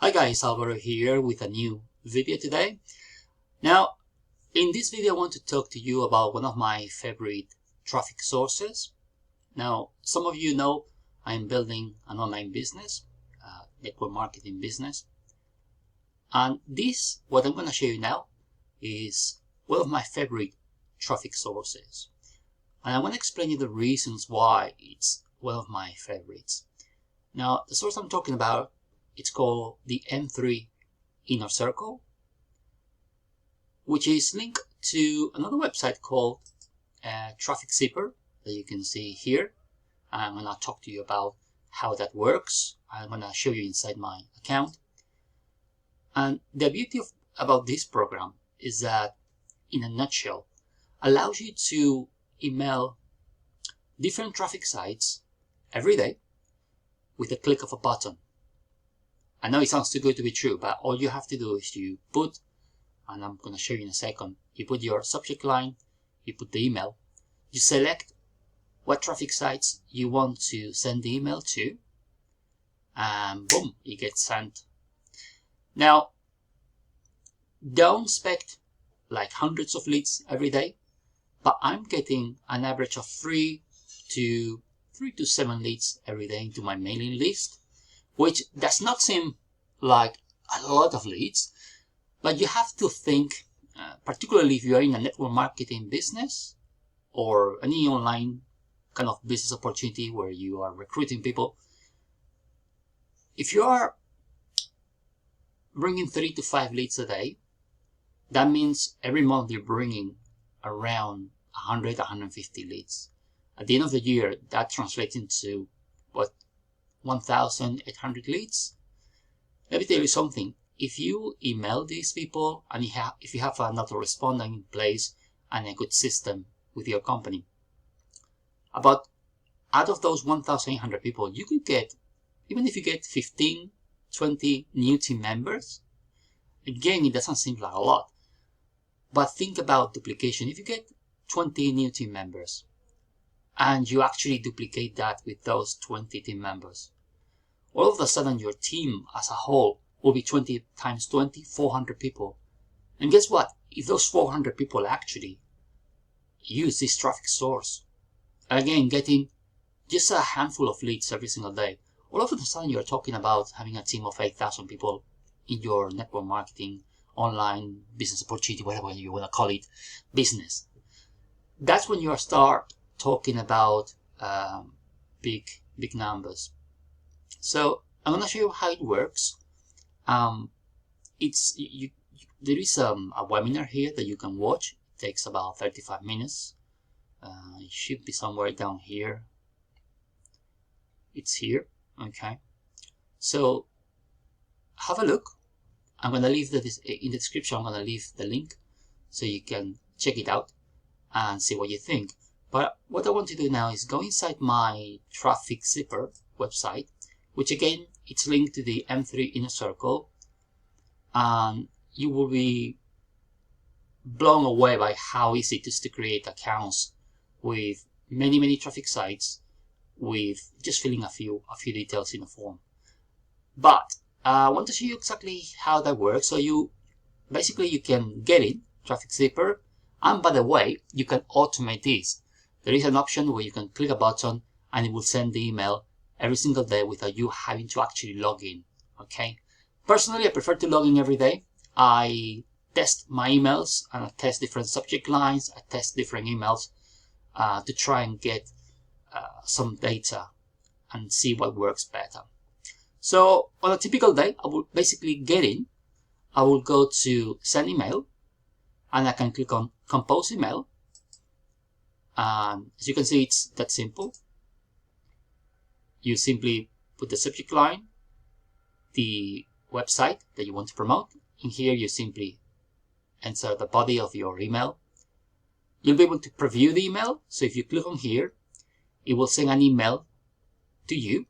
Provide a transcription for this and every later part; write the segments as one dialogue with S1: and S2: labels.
S1: Hi guys, Alvaro here with a new video today. Now, in this video I want to talk to you about one of my favorite traffic sources. Now, some of you know I'm building an online business, network marketing business. And this, what I'm going to show you now, is one of my favorite traffic sources. And I want to explain you the reasons why it's one of my favorites. Now, the source I'm talking about, it's called the M3 Inner Circle, which is linked to another website called Traffic Zipper that you can see here. I'm going to talk to you about how that works. I'm going to show you inside my account. And the beauty about this program is that, in a nutshell, allows you to email different traffic sites every day with a click of a button. I know it sounds too good to be true, but all you have to do is you put, and I'm going to show you in a second, you put your subject line, you put the email, you select what traffic sites you want to send the email to, and boom, it gets sent. Now, don't expect like hundreds of leads every day, but I'm getting an average of 3 to 7 leads every day into my mailing list, which does not seem like a lot of leads, but you have to think, particularly if you are in a network marketing business or any online kind of business opportunity where you are recruiting people. If you are bringing 3 to 5 leads a day, that means every month you're bringing around 100, 150 leads. At the end of the year, that translates into what? 1,800 leads. Let me tell you something. If you email these people and if you have an autoresponder in place and a good system with your company, out of those 1,800 people, you could get, even if you get 15, 20 new team members, again, it doesn't seem like a lot. But think about duplication. If you get 20 new team members, and you actually duplicate that with those 20 team members, all of a sudden your team as a whole will be 20 times 20, 400 people. And guess what? If those 400 people actually use this traffic source, again, getting just a handful of leads every single day, all of a sudden you're talking about having a team of 8,000 people in your network marketing, online business opportunity, whatever you want to call it, business. That's when you start talking about big numbers. So I'm going to show you how it works. There is a webinar here that you can watch. It takes about 35 minutes. It should be somewhere down here. It's here. Okay. So have a look. I'm going to leave in the description. I'm going to leave the link so you can check it out and see what you think. But what I want to do now is go inside my Traffic Zipper website, which again, it's linked to the M3 Inner Circle, and you will be blown away by how easy it is to create accounts with many traffic sites with just filling a few details in a form. But I want to show you exactly how that works. So you can get in Traffic Zipper, and by the way, you can automate this. There is an option where you can click a button and it will send the email every single day without you having to actually log in. Okay. Personally, I prefer to log in every day. I test my emails and I test different subject lines. I test different emails to try and get some data and see what works better. So on a typical day, I will basically get in. I will go to send email and I can click on compose email. As you can see, it's that simple. You simply put the subject line, the website that you want to promote. In here, you simply enter the body of your email. You'll be able to preview the email. So if you click on here, it will send an email to you,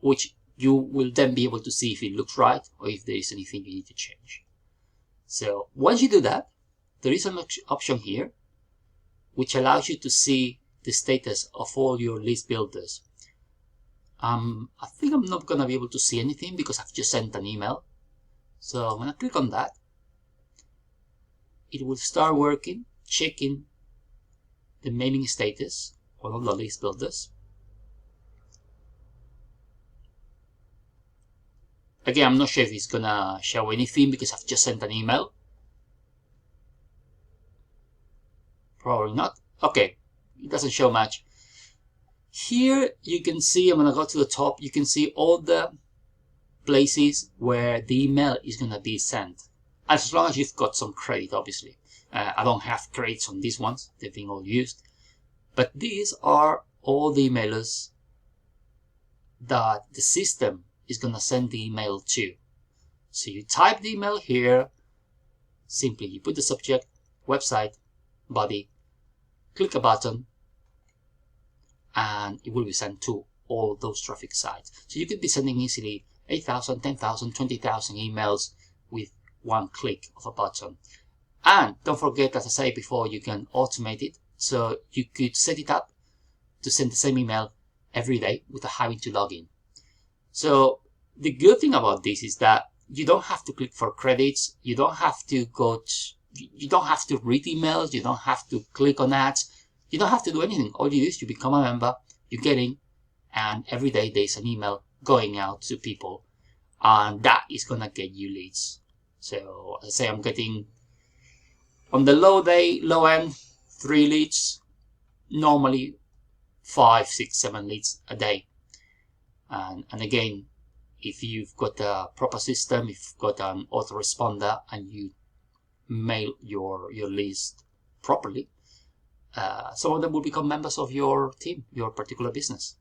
S1: which you will then be able to see if it looks right or if there is anything you need to change. So once you do that, there is an option here which allows you to see the status of all your list builders. I think I'm not going to be able to see anything because I've just sent an email. So I'm going to click on that. It will start working, checking the mailing status on all the list builders. Again, I'm not sure if it's going to show anything because I've just sent an email. Probably not. Okay, it doesn't show much. Here you can see, I'm going to go to the top, you can see all the places where the email is going to be sent. As long as you've got some credit, obviously. I don't have credits on these ones, they've been all used. But these are all the emailers that the system is going to send the email to. So you type the email here, simply you put the subject, website, body, click a button, and it will be sent to all those traffic sites. So you could be sending easily 8,000, 10,000, 20,000 emails with one click of a button. And don't forget, as I said before, you can automate it. So you could set it up to send the same email every day without having to log in. So the good thing about this is that you don't have to click for credits. You don't have to you don't have to read emails. You don't have to click on ads. You don't have to do anything. All you do is you become a member, you get in, and every day there's an email going out to people, and that is going to get you leads. So as I say, I'm getting, on the low end, 3 leads, normally 5, 6, 7 leads a day. And again, if you've got a proper system, if you've got an autoresponder and you mail your list properly, some of them will become members of your team, your particular business.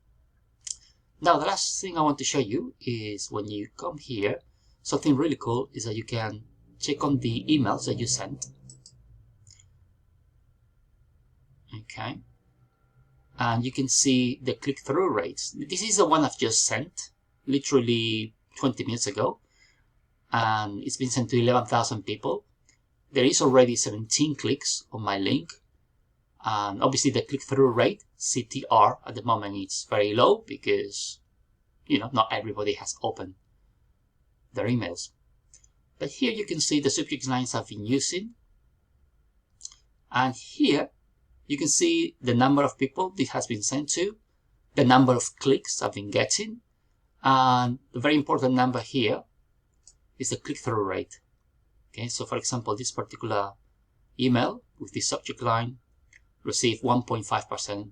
S1: Now, the last thing I want to show you is when you come here, something really cool is that you can check on the emails that you sent. Okay. And you can see the click-through rates. This is the one I've just sent, literally 20 minutes ago. And it's been sent to 11,000 people. There is already 17 clicks on my link. And obviously the click-through rate, CTR, at the moment it's very low because, not everybody has opened their emails. But here you can see the subject lines I've been using. And here you can see the number of people this has been sent to, the number of clicks I've been getting, and the very important number here is the click-through rate. Okay, so for example, this particular email with the subject line received 1.5%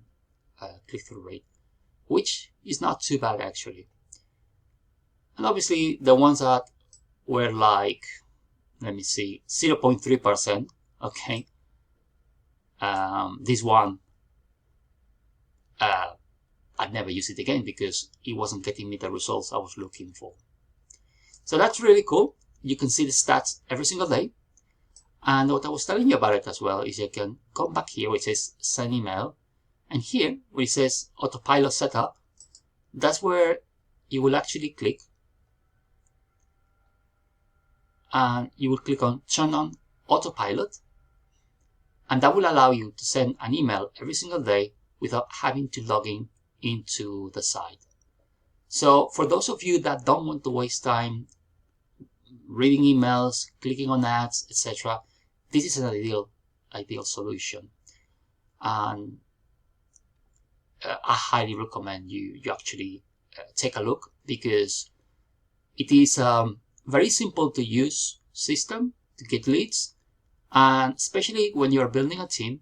S1: click-through rate, which is not too bad actually. And obviously the ones that were like, let me see, 0.3%, okay. This one, I'd never use it again because it wasn't getting me the results I was looking for. So that's really cool. You can see the stats every single day. And what I was telling you about it as well is you can come back here where it says send email. And here where it says autopilot setup, that's where you will actually click. And you will click on turn on autopilot. And that will allow you to send an email every single day without having to log in into the site. So for those of you that don't want to waste time reading emails, clicking on ads, etc., this is an ideal solution. And I highly recommend you actually take a look because it is a very simple to use system to get leads. And especially when you're building a team,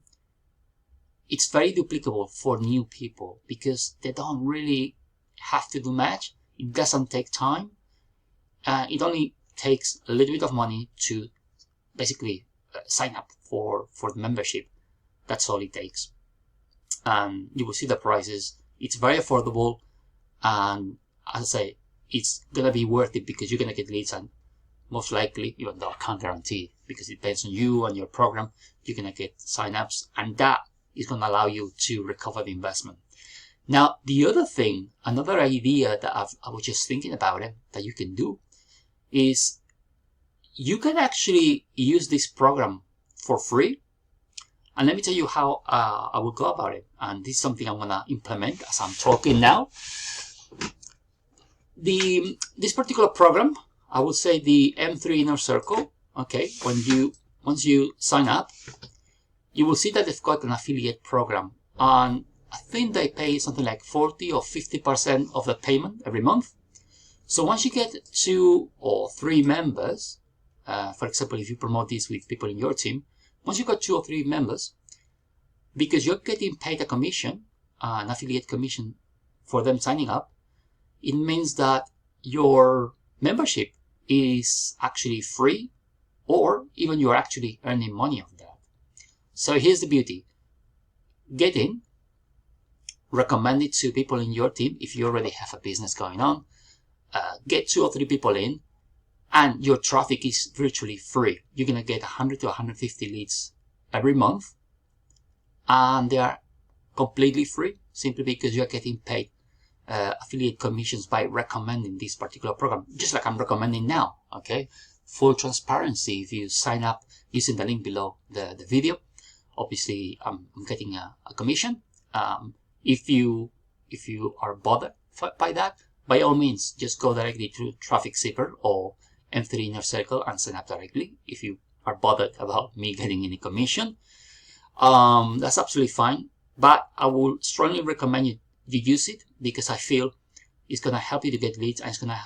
S1: it's very duplicable for new people because they don't really have to do much. It doesn't take time. It only takes a little bit of money to basically sign up for the membership. That's all it takes. And you will see the prices. It's very affordable. And as I say, it's going to be worth it because you're going to get leads, and most likely, even though I can't guarantee it, because it depends on you and your program, you're going to get signups, and that is going to allow you to recover the investment. Now, the other thing, another idea that I was just thinking about it, that you can do, is you can actually use this program for free. And let me tell you how I will go about it. And this is something I'm going to implement as I'm talking now. this particular program, I would say the M3 Inner Circle, okay, once you sign up, you will see that they've got an affiliate program, and I think they pay something like 40 or 50% of the payment every month. So once you get 2 or 3 members, for example, if you promote this with people in your team, once you got 2 or 3 members, because you're getting paid a commission, an affiliate commission for them signing up, it means that your membership is actually free, or even you're actually earning money of that. So here's the beauty. Get in, recommend it to people in your team if you already have a business going on. Get 2 or 3 people in, and your traffic is virtually free. You're going to get 100 to 150 leads every month, and they are completely free simply because you're getting paid affiliate commissions by recommending this particular program, just like I'm recommending now. Okay, full transparency. If you sign up using the link below the video, obviously I'm getting a commission. If you are bothered by that, by all means, just go directly to Traffic Zipper or M3 Inner Circle and sign up directly. If you are bothered about me getting any commission, that's absolutely fine. But I would strongly recommend you use it, because I feel it's going to help you to get leads, and it's going to,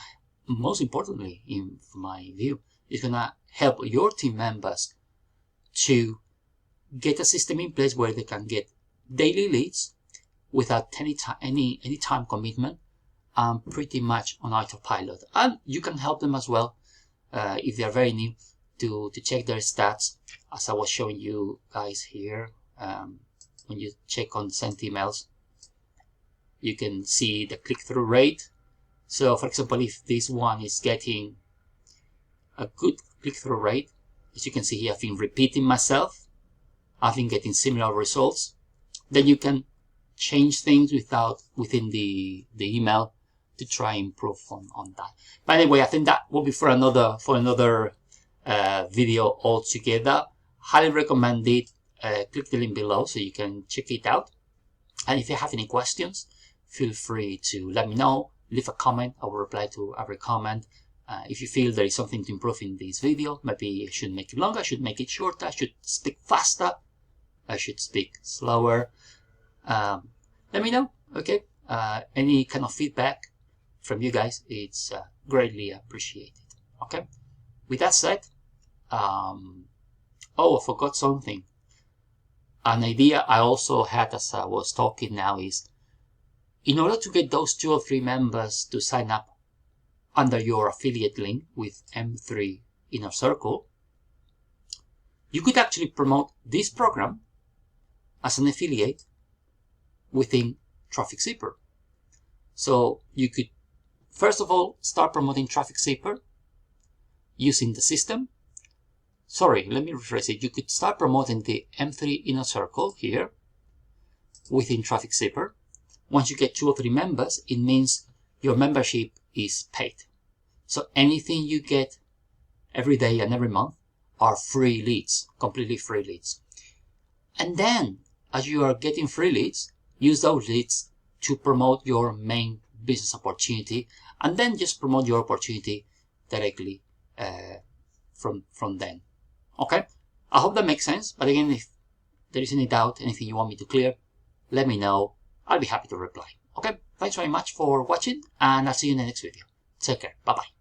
S1: most importantly, in my view, it's going to help your team members to get a system in place where they can get daily leads without any time commitment, pretty much on autopilot. And you can help them as well, if they are very new, to check their stats, as I was showing you guys here. When you check on sent emails, you can see the click-through rate. So for example, if this one is getting a good click-through rate, as you can see here, I've been repeating myself, I've been getting similar results, then you can change things within the email to try and improve on that. By the way, I think that will be for another video altogether. Highly recommend it. Click the link below so you can check it out. And if you have any questions, feel free to let me know. Leave a comment. I will reply to every comment. If you feel there is something to improve in this video, maybe I should make it longer, I should make it shorter, I should speak faster, I should speak slower. Let me know, okay? Any kind of feedback from you guys, it's greatly appreciated, okay? With that said, oh, I forgot something. An idea I also had as I was talking now is, in order to get those 2 or 3 members to sign up under your affiliate link with M3 Inner Circle, you could actually promote this program as an affiliate within Traffic Zipper. So you could, first of all, start promoting Traffic Zipper using the system. Sorry, let me rephrase it. You could start promoting the M3 Inner Circle here within Traffic Zipper. Once you get 2 or 3 members, it means your membership is paid. So anything you get every day and every month are free leads, completely free leads. And then, as you are getting free leads, use those leads to promote your main business opportunity, and then just promote your opportunity directly from then. Okay? I hope that makes sense. But again, if there is any doubt, anything you want me to clear, let me know. I'll be happy to reply. Okay? Thanks very much for watching, and I'll see you in the next video. Take care. Bye-bye.